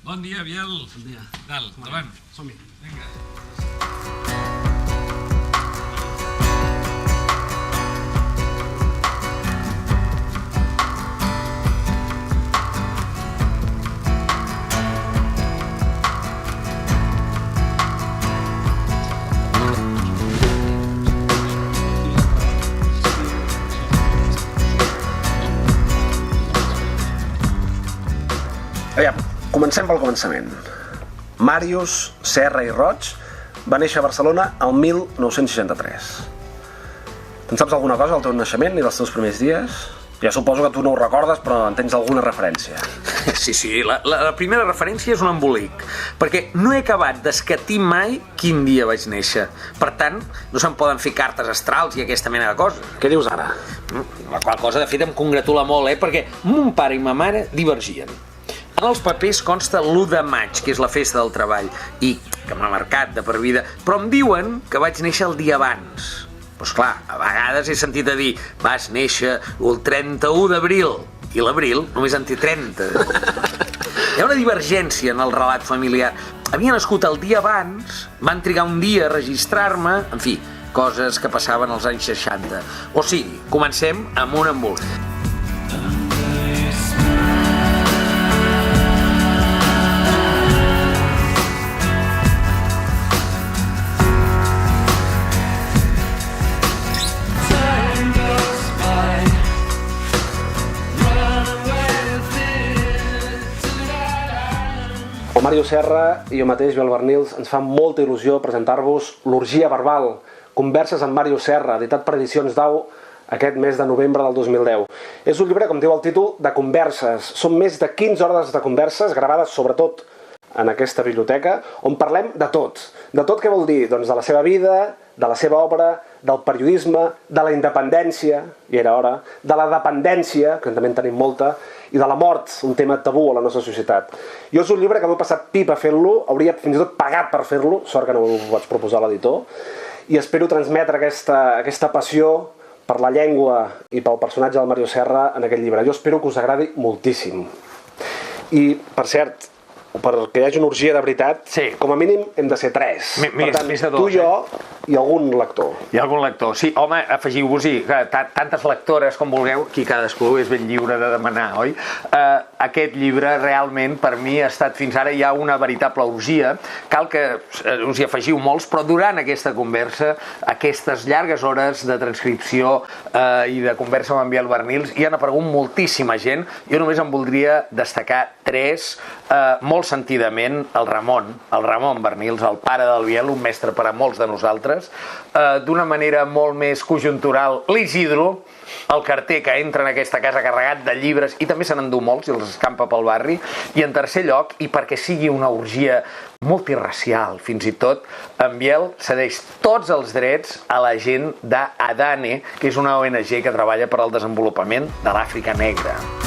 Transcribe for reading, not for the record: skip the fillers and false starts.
Bon dia, Biel. Bon dia. Dalt, endavant. Som-hi. Vinga. Aviam, comencem pel començament. Màrius Serra i Roig va néixer a Barcelona el 1963. Te'n saps alguna cosa del teu naixement i dels teus primers dies? Ja suposo que tu no ho recordes, però en tens alguna referència. Sí, la primera referència és un embolic, perquè no he acabat d'escatir mai quin dia vaig néixer. Per tant, no se'n poden fer cartes astrals i aquesta mena de coses. Què dius ara? La qual cosa, de fet, em congratula molt, perquè mon pare i ma mare divergien. En els papers consta l'1 de maig, que és la festa del treball, i que m'ha marcat de per vida, però em diuen que vaig néixer el dia abans. Doncs clar, a vegades he sentit a dir vas néixer el 31 d'abril, i l'abril només en té 30. Hi ha una divergència en el relat familiar. Havia nascut el dia abans, van trigar un dia a registrar-me, en fi, coses que passaven als anys 60. O sigui, comencem amb un embolic. El Màrius Serra i jo mateix, Biel Barnils, ens fa molta il·lusió presentar-vos l'Orgia Verbal, Converses amb Màrius Serra, editat per Edicions Dau aquest mes de novembre del 2010. És un llibre, com diu el títol, de converses. Són més de 15 hores de converses, gravades sobretot en aquesta biblioteca, on parlem de tot. De tot què vol dir? Doncs de la seva vida, de la seva obra, del periodisme, de la independència, i era hora, de la dependència, que també en tenim molta, i de la mort, un tema tabú a la nostra societat. Jo és un llibre que m'he passat pipa fent-lo, hauria fins i tot pagat per fer-lo, sort que no ho vaig proposar a l'editor, i espero transmetre aquesta passió per la llengua i pel personatge del Màrius Serra en aquest llibre. Jo espero que us agradi moltíssim. I, per cert, perquè hi hagi una orgia de veritat, sí, com a mínim hem de ser 3. Per tant, més de 2, tu, jo i algun lector. Hi ha algun lector. Sí, home, afegiu-vos-hi, tantes lectores com vulgueu, aquí cadascú és ben lliure de demanar, oi? Aquest llibre realment per mi ha estat fins ara ja una veritable orgia. Cal que us hi afegiu molts, però durant aquesta conversa, aquestes llargues hores de transcripció i de conversa amb en Biel Barnils, hi han aparegut moltíssima gent. Jo només en voldria destacar 3, molt sentidament el Ramon Barnils, el pare del Biel, un mestre per a molts de nosaltres, d'una manera molt més conjuntural, l'Isidro, el carter que entra en aquesta casa carregat de llibres i també se n'endú molts i els escampa pel barri, i en tercer lloc, i perquè sigui una orgia multirracial fins i tot, en Biel cedeix tots els drets a la gent d'Adane, que és una ONG que treballa per al desenvolupament de l'Àfrica Negra.